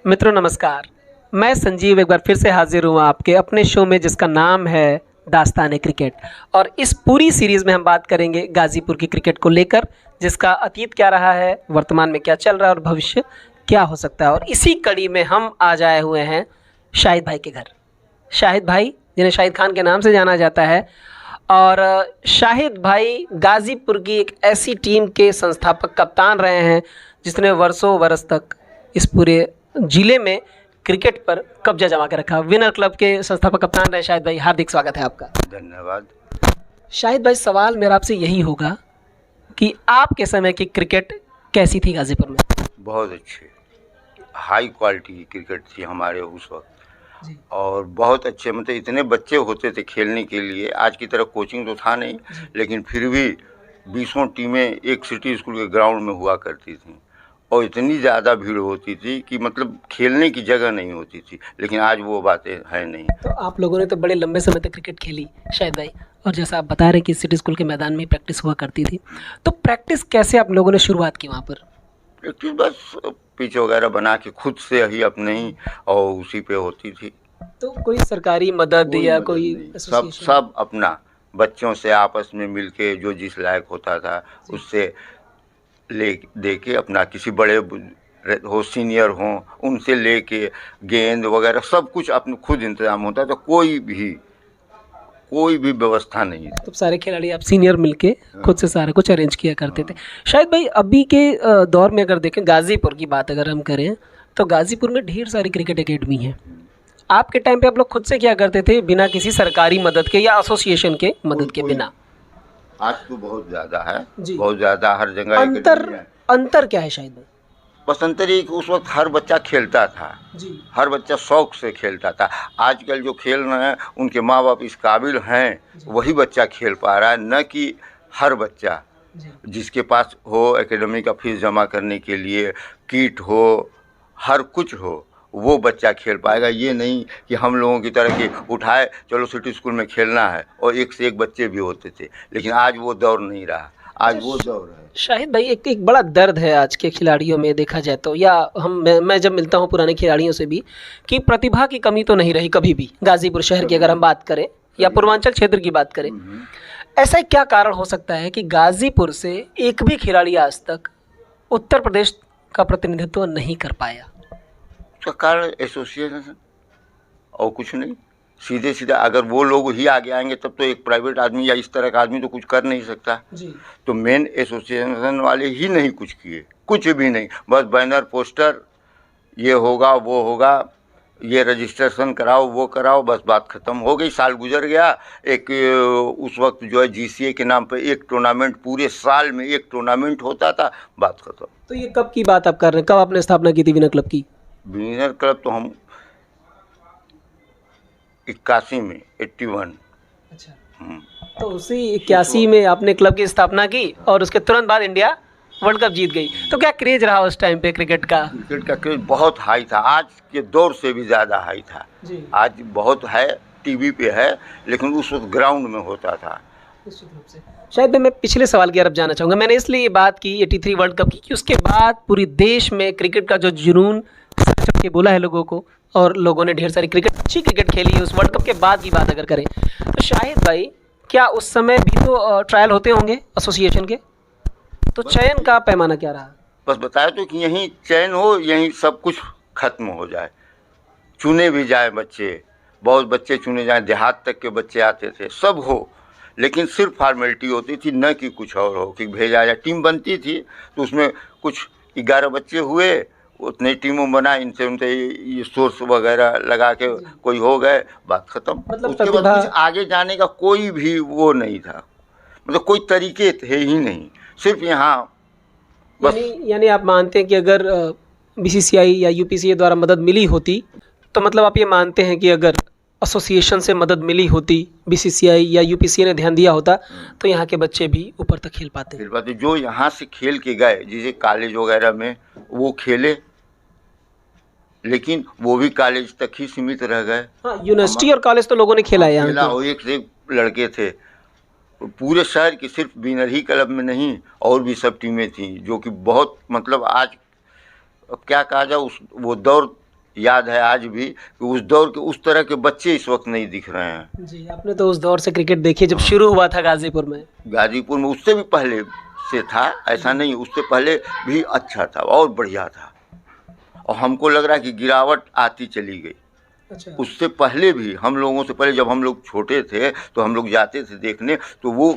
मित्रों नमस्कार। मैं संजीव एक बार फिर से हाजिर हूँ आपके अपने शो में जिसका नाम है दास्तान क्रिकेट। और इस पूरी सीरीज़ में हम बात करेंगे गाज़ीपुर की क्रिकेट को लेकर, जिसका अतीत क्या रहा है, वर्तमान में क्या चल रहा है और भविष्य क्या हो सकता है। और इसी कड़ी में हम आज आए हुए हैं शाहिद भाई के घर। शाहिद भाई, जिन्हें शाहिद खान के नाम से जाना जाता है, और शाहिद भाई गाज़ीपुर की एक ऐसी टीम के संस्थापक कप्तान रहे हैं जिसने वर्षों बरस तक इस पूरे ज़िले में क्रिकेट पर कब्जा जमा के रखा। विनर क्लब के संस्थापक कप्तान रहे शाहिद भाई, हार्दिक स्वागत है आपका। धन्यवाद। शाहिद भाई, सवाल मेरा आपसे यही होगा कि आपके समय की क्रिकेट कैसी थी गाज़ीपुर में? बहुत अच्छे, हाई क्वालिटी की क्रिकेट थी हमारे उस वक्त जी। और बहुत अच्छे, मतलब इतने बच्चे होते थे खेलने के लिए। आज की तरह कोचिंग तो था नहीं, लेकिन फिर भी 20 टीमें एक सिटी स्कूल के ग्राउंड में हुआ करती थी और इतनी ज़्यादा भीड़ होती थी कि मतलब खेलने की जगह नहीं होती थी। लेकिन आज वो बातें हैं नहीं। तो आप लोगों ने तो बड़े लंबे समय तक क्रिकेट खेली शाहिद भाई, और जैसा आप बता रहे हैं कि सिटी स्कूल के मैदान में प्रैक्टिस हुआ करती थी, तो प्रैक्टिस कैसे आप लोगों ने शुरुआत की वहाँ पर? प्रैक्टिस बस पिच वगैरह बना के खुद से ही अपने ही और उसी पे होती थी। तो कोई सरकारी मदद या मदद कोई नहीं। एसोसिएशन? सब अपना बच्चों से आपस में मिलके जो जिस लायक होता था उससे ले दे के अपना, किसी बड़े हो सीनियर हों उनसे लेके गेंद वगैरह सब कुछ अपने खुद इंतजाम होता था। कोई भी व्यवस्था नहीं थी। तो सारे खिलाड़ी आप सीनियर मिलके खुद से सारा कुछ अरेंज किया करते थे। शायद भाई, अभी के दौर में अगर देखें, गाज़ीपुर की बात अगर हम करें तो गाज़ीपुर में ढेर सारी क्रिकेट एकेडमी हैं। आपके टाइम पे आप लोग खुद से क्या करते थे, बिना किसी सरकारी मदद के या एसोसिएशन के मदद के बिना? आज तो बहुत ज़्यादा है जी। बहुत ज़्यादा, हर जगह अंतर एकेडमी है। अंतर क्या है शायद भाई? बस अंतर ये कि उस वक्त हर बच्चा खेलता था, जी। हर बच्चा शौक से खेलता था। आजकल जो खेल रहे हैं उनके माँ बाप इस काबिल हैं, वही बच्चा खेल पा रहा है, न कि हर बच्चा जिसके पास हो एकेडमी का फीस जमा करने के लिए, किट हो, हर कुछ हो, वो बच्चा खेल पाएगा। ये नहीं कि हम लोगों की तरह कि उठाए चलो सिटी स्कूल में खेलना है और एक से एक बच्चे भी होते थे। लेकिन आज वो दौर नहीं रहा, आज वो दौर है। शाहिद भाई, एक बड़ा दर्द है आज के खिलाड़ियों में देखा जाए तो, या मैं जब मिलता हूँ पुराने खिलाड़ियों से भी, कि प्रतिभा की कमी तो नहीं रही कभी भी गाज़ीपुर शहर की अगर हम बात करें या पूर्वांचल क्षेत्र की बात करें। ऐसा क्या कारण हो सकता है कि गाज़ीपुर से एक भी खिलाड़ी आज तक उत्तर प्रदेश का प्रतिनिधित्व नहीं कर पाया? उसका कारण एसोसिएशन और कुछ नहीं। सीधे सीधा अगर वो लोग ही आगे आएंगे तब तो एक प्राइवेट आदमी या इस तरह का आदमी तो कुछ कर नहीं सकता। जी। तो मेन एसोसिएशन वाले ही नहीं कुछ किए, कुछ भी नहीं। बस बैनर पोस्टर, ये होगा वो होगा, ये रजिस्ट्रेशन कराओ वो कराओ, बस बात ख़त्म हो गई। साल गुजर गया। एक उस वक्त जो है जीसीए के नाम पे एक टूर्नामेंट, पूरे साल में एक टूर्नामेंट होता था, बात ख़त्म। तो ये कब की बात आप कर रहे हैं, कब आपने स्थापना की थी विनर क्लब की? विनर क्लब तो हम 81 में 81। अच्छा। तो उसी 81 में आपने क्लब की स्थापना की और उसके तुरंत बाद इंडिया वर्ल्ड कप जीत गई। तो क्या क्रेज रहा उस टाइम पे क्रिकेट का? क्रिकेट का क्रेज बहुत हाई था, आज के दौर से भी ज़्यादा हाई था। जी। आज बहुत है, टीवी पे है, लेकिन उस वक्त ग्राउंड में होता था। निश्चित रूप से। शायद मैं पिछले सवाल की तरफ जाना चाहूँगा। मैंने इसलिए ये बात की 83 वर्ल्ड कप की कि उसके बाद पूरे देश में क्रिकेट का जो जुनून चढ़ के बोला है लोगों को, और लोगों ने ढेर सारी अच्छी क्रिकेट खेली है। उस वर्ल्ड कप के बाद की बात अगर करें तो शाहिद भाई, क्या उस समय भी तो ट्रायल होते होंगे एसोसिएशन के? तो चयन का पैमाना क्या रहा? बस बताया तो कि यहीं चयन हो, यहीं सब कुछ खत्म हो जाए, चुने भी जाए बच्चे, बहुत बच्चे चुने जाए, देहात तक के बच्चे आते थे, सब हो, लेकिन सिर्फ फॉर्मेलिटी होती थी, न कि कुछ और हो कि भेजा जाए। टीम बनती थी तो उसमें कुछ 11 बच्चे हुए, उतने टीमों बना, इनसे उनसे ये सोर्स वगैरह लगा के कोई हो गए, बात खत्म। मतलब उसके बाद कुछ आगे जाने का कोई भी वो नहीं था, मतलब कोई तरीके थे ही नहीं, सिर्फ यहाँ बस। यानी आप मानते हैं कि अगर बीसीसीआई या यूपीसीए द्वारा मदद मिली होती, तो मतलब आप ये मानते हैं कि अगर एसोसिएशन से मदद मिली होती, बीसीसीआई या यूपीसीए ने ध्यान दिया होता, तो यहाँ के बच्चे भी ऊपर तक खेल पाते? जो यहाँ से खेल के गए, जैसे कॉलेज वगैरह में वो खेले, लेकिन वो भी कॉलेज तक ही सीमित रह गए। हाँ, यूनिवर्सिटी और कॉलेज तो लोगों ने खेला है यहाँ खेला, एक से एक लड़के थे पूरे शहर की, सिर्फ विनर ही क्लब में नहीं, और भी सब टीमें थी, जो कि बहुत, मतलब आज अब क्या कहा जाए, उस वो दौर याद है आज भी कि उस दौर के उस तरह के बच्चे इस वक्त नहीं दिख रहे हैं। जी, आपने तो उस दौर से क्रिकेट देखी जब शुरू हुआ था गाजीपुर में। गाजीपुर में उससे भी पहले से था, ऐसा नहीं, उससे पहले भी अच्छा था और बढ़िया था, और हमको लग रहा है कि गिरावट आती चली गई। अच्छा, उससे पहले भी हम लोगों से पहले जब हम लोग छोटे थे तो हम लोग जाते थे देखने, तो वो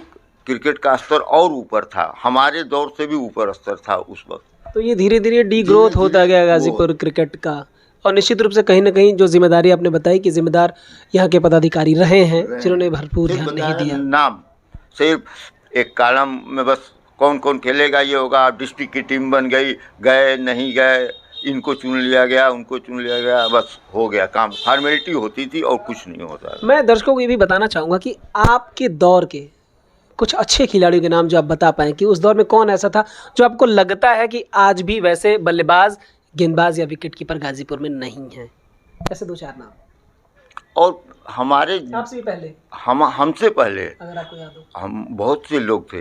क्रिकेट का स्तर और ऊपर था, हमारे दौर से भी ऊपर स्तर था उस वक्त। तो ये धीरे धीरे डी ग्रोथ होता गया गाजीपुर क्रिकेट का, और निश्चित रूप से कहीं ना कहीं जो जिम्मेदारी आपने बताई कि जिम्मेदार यहाँ के पदाधिकारी रहे हैं जिन्होंने भरपूर ध्यान नहीं दिया। नाम सिर्फ एक कॉलम में बस कौन कौन खेलेगा ये होगा, डिस्ट्रिक्ट की टीम बन गई, गए नहीं गए, इनको चुन लिया गया, उनको चुन लिया गया, बस हो गया काम, फॉर्मेलिटी होती थी और कुछ नहीं होता। मैं दर्शकों को ये भी बताना चाहूँगा कि आपके दौर के कुछ अच्छे खिलाड़ियों के नाम जो आप बता पाएँ कि उस दौर में कौन ऐसा था जो आपको लगता है कि आज भी वैसे बल्लेबाज, गेंदबाज या विकेट कीपर गाजीपुर में नहीं है, ऐसे दो चार नाम। और हमारे आपसे भी पहले, हमसे पहले अगर आपको याद हो। हम बहुत से लोग थे।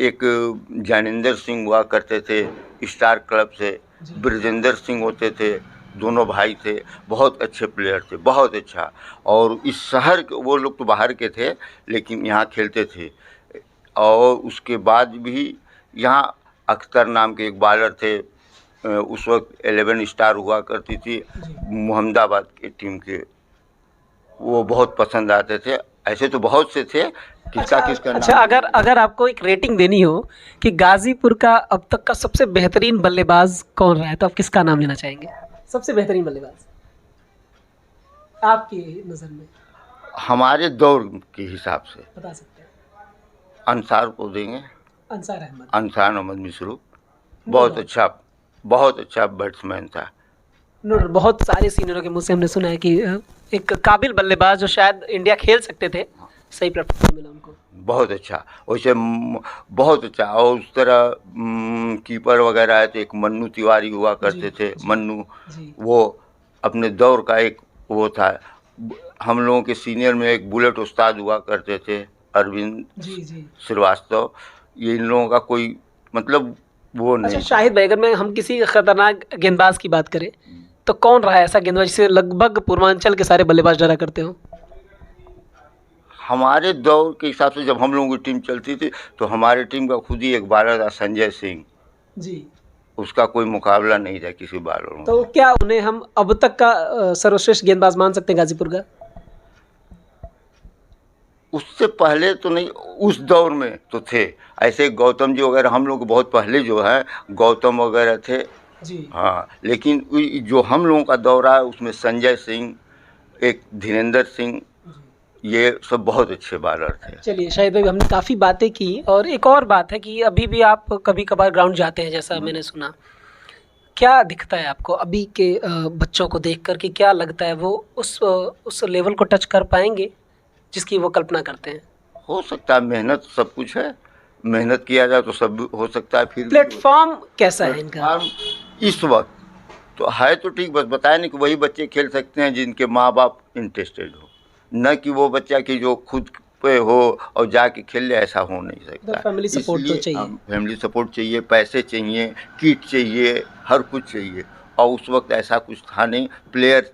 एक ज्ञानेंद्र सिंह हुआ करते थे स्टार क्लब से, ब्रजेंद्र सिंह होते थे, दोनों भाई थे, बहुत अच्छे प्लेयर थे, बहुत अच्छा। और इस शहर के वो लोग तो बाहर के थे लेकिन यहाँ खेलते थे। और उसके बाद भी यहाँ अख्तर नाम के एक बॉलर थे, उस वक्त 11 स्टार हुआ करती थी मोहम्मदाबाद की टीम के, वो बहुत पसंद आते थे। ऐसे तो बहुत से थे, किसका नाम। अच्छा, अगर आपको एक रेटिंग देनी हो कि गाजीपुर का अब तक का सबसे बेहतरीन बल्लेबाज कौन रहा है, तो आप किसका नाम लेना चाहेंगे? सबसे बेहतरीन बल्लेबाज आपकी नज़र में? हमारे दौर के हिसाब से बता सकते हैं। अंसार को देंगे, अंसार अहमद मिसरू, बहुत अच्छा बैट्समैन था। बहुत सारे सीनियरों के मुंह से हमने सुना है कि एक काबिल बल्लेबाज जो शायद इंडिया खेल सकते थे, सही प्लेटफॉर्म मिला उनको। बहुत अच्छा, वैसे बहुत अच्छा। और उस तरह कीपर वगैरह है तो एक मन्नू तिवारी हुआ करते थे, मन्नू, वो अपने दौर का एक वो था। हम लोगों के सीनियर में एक बुलेट उस्ताद हुआ करते थे, अरविंद श्रीवास्तव। ये इन लोगों का कोई मतलब वो नहीं। अच्छा शाहिद भाई, अगर हम किसी खतरनाक गेंदबाज की बात करें तो कौन रहा है ऐसा गेंदबाज जिसे लगभग पूर्वांचल के सारे बल्लेबाज डरा करते हो? हमारे दौर के हिसाब से जब हम लोगों की टीम चलती थी तो हमारी टीम का खुद ही एक बॉलर था, संजय सिंह जी, उसका कोई मुकाबला नहीं था किसी बॉलर में। तो क्या उन्हें हम अब तक का सर्वश्रेष्ठ गेंदबाज मान सकते हैं गाजीपुर का? उससे पहले तो नहीं, उस दौर में तो थे ऐसे गौतम जी वगैरह, हम लोग बहुत पहले जो है गौतम वगैरह थे जी। हाँ, लेकिन जो हम लोगों का दौर है उसमें संजय सिंह, एक धीरेन्द्र सिंह, ये सब बहुत अच्छे बॉलर थे। चलिए शाहिद भाई, हमने काफ़ी बातें की, और एक और बात है कि अभी भी आप कभी कभार ग्राउंड जाते हैं जैसा मैंने सुना, क्या दिखता है आपको अभी के बच्चों को देख कर कि क्या लगता है वो उस लेवल को टच कर पाएंगे जिसकी वो कल्पना करते हैं? हो सकता है, मेहनत सब कुछ है, मेहनत किया जाए तो सब हो सकता है। फिर प्लेटफॉर्म कैसा है इनका इस वक्त? तो है तो ठीक, बस बताया नहीं कि वही बच्चे खेल सकते हैं जिनके माँ बाप इंटरेस्टेड हो, न कि वो बच्चा कि जो खुद पे हो और जाके खेल ले, ऐसा हो नहीं सकता। फैमिली सपोर्ट तो चाहिए, फैमिली सपोर्ट चाहिए, पैसे चाहिए, किट चाहिए, हर कुछ चाहिए। और उस वक्त ऐसा कुछ था नहीं, प्लेयर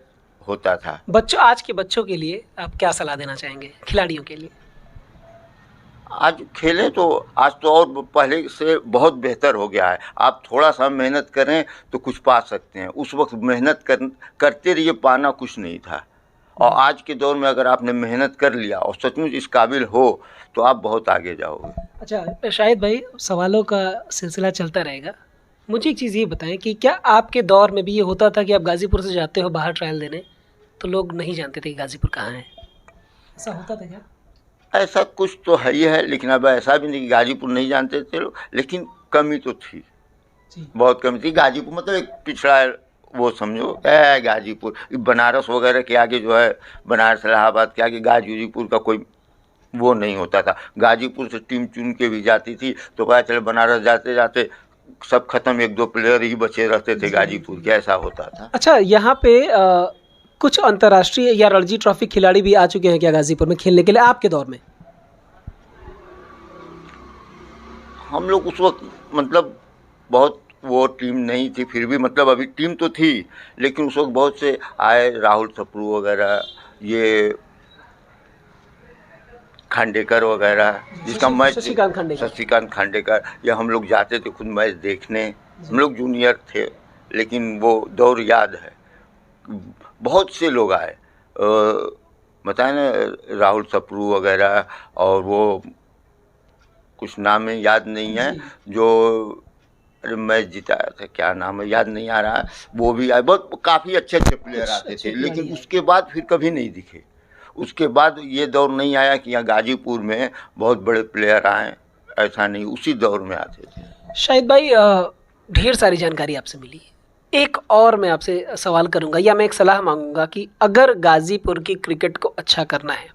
होता था। बच्चों, आज के बच्चों के लिए आप क्या सलाह देना चाहेंगे, खिलाड़ियों के लिए? आज खेले तो आज तो और पहले से बहुत बेहतर हो गया है। आप थोड़ा सा मेहनत करें तो कुछ पा सकते हैं, उस वक्त मेहनत करते रहिए, पाना कुछ नहीं था। और आज के दौर में अगर आपने मेहनत कर लिया और सचमुच इस काबिल हो तो आप बहुत आगे जाओगे। अच्छा शाहिद भाई, सवालों का सिलसिला चलता रहेगा, मुझे एक चीज़ ये बताएं कि क्या आपके दौर में भी ये होता था कि आप गाज़ीपुर से जाते हो बाहर ट्रायल देने तो लोग नहीं जानते थे कि गाज़ीपुर कहाँ है? ऐसा होता था क्या? ऐसा कुछ तो है ही है, लेकिन अब ऐसा भी नहीं कि गाज़ीपुर नहीं जानते थे लोग, लेकिन कमी तो थी, बहुत कमी थी। गाज़ीपुर मतलब एक पिछड़ा, वो समझो गाज़ीपुर बनारस वगैरह के आगे जो है, बनारस इलाहाबाद के आगे गाज़ीपुर का कोई वो नहीं होता था। गाज़ीपुर से टीम चुन के भी जाती थी तो पता चले बनारस जाते जाते सब खत्म, एक दो प्लेयर ही बचे रहते थे गाज़ीपुर के, ऐसा होता था। अच्छा, यहाँ पे कुछ अंतर्राष्ट्रीय या रणजी ट्रॉफी खिलाड़ी भी आ चुके हैं क्या गाज़ीपुर में खेलने के लिए आपके दौर में? हम लोग उस वक्त मतलब बहुत वो टीम नहीं थी, फिर भी मतलब अभी टीम तो थी, लेकिन उस वक्त बहुत से आए, राहुल सप्रू वगैरह, ये खांडेकर वगैरह, जिसका मैच शशिकांत खांडेकर, या हम लोग जाते थे खुद मैच देखने। हम लोग जूनियर थे, लेकिन वो दौर याद है। बहुत से लोग आए, बताए ना, राहुल सप्रू वगैरह, और वो कुछ नाम है याद नहीं है, जो अरे मैच जिताया था, क्या नाम है याद नहीं आ रहा, वो भी आए। बहुत काफ़ी अच्छे अच्छे प्लेयर आते थे, लेकिन उसके बाद फिर कभी नहीं दिखे। उसके बाद ये दौर नहीं आया कि यहाँ गाजीपुर में बहुत बड़े प्लेयर आए, ऐसा नहीं, उसी दौर में आते थे। शाहिद भाई, ढेर सारी जानकारी आपसे मिली। एक और मैं आपसे सवाल करूंगा, या मैं एक सलाह मांगूंगा कि अगर गाजीपुर की क्रिकेट को अच्छा करना है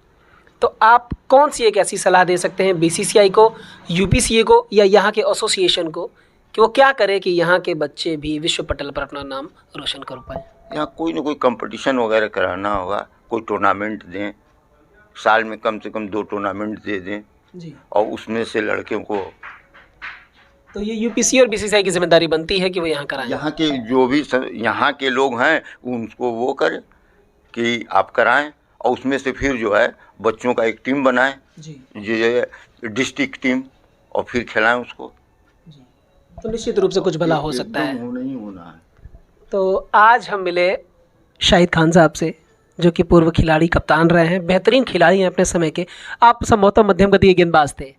तो आप कौन सी एक ऐसी सलाह दे सकते हैं बीसीसीआई को, यूपीसीए को, या यहाँ के एसोसिएशन को, कि वो क्या करे कि यहाँ के बच्चे भी विश्व पटल पर अपना नाम रोशन कर पाए? यहाँ कोई ना कोई कंपटीशन वगैरह कराना होगा, कोई टूर्नामेंट दें, साल में कम से कम 2 टूर्नामेंट दे दें जी, और उसमें से लड़कों को। तो ये यूपीसीए और बीसीसीआई की जिम्मेदारी बनती है कि वो यहाँ कराएं। यहाँ के जो भी यहाँ के लोग हैं उनको वो करें कि आप कराएं, और उसमें से फिर जो है बच्चों का एक टीम बनाएं जी, ये डिस्ट्रिक्ट टीम, और फिर खिलाएं उसको। जी, तो निश्चित रूप से कुछ भला हो सकता है। होना ही होना है। तो आज हम मिले शाहिद खान साहब से, जो कि पूर्व खिलाड़ी, कप्तान रहे हैं, बेहतरीन खिलाड़ी हैं अपने समय के। आप संभवतः मध्यम गति के गेंदबाज थे,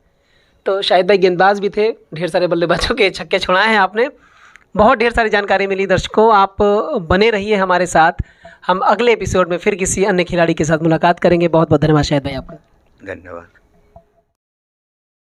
तो शाहिद भाई गेंदबाज भी थे, ढेर सारे बल्लेबाजों के छक्के छुड़ाए हैं आपने। बहुत ढेर सारी जानकारी मिली। दर्शकों, आप बने रहिए हमारे साथ, हम अगले एपिसोड में फिर किसी अन्य खिलाड़ी के साथ मुलाकात करेंगे। बहुत बहुत धन्यवाद शाहिद भाई आपका। धन्यवाद।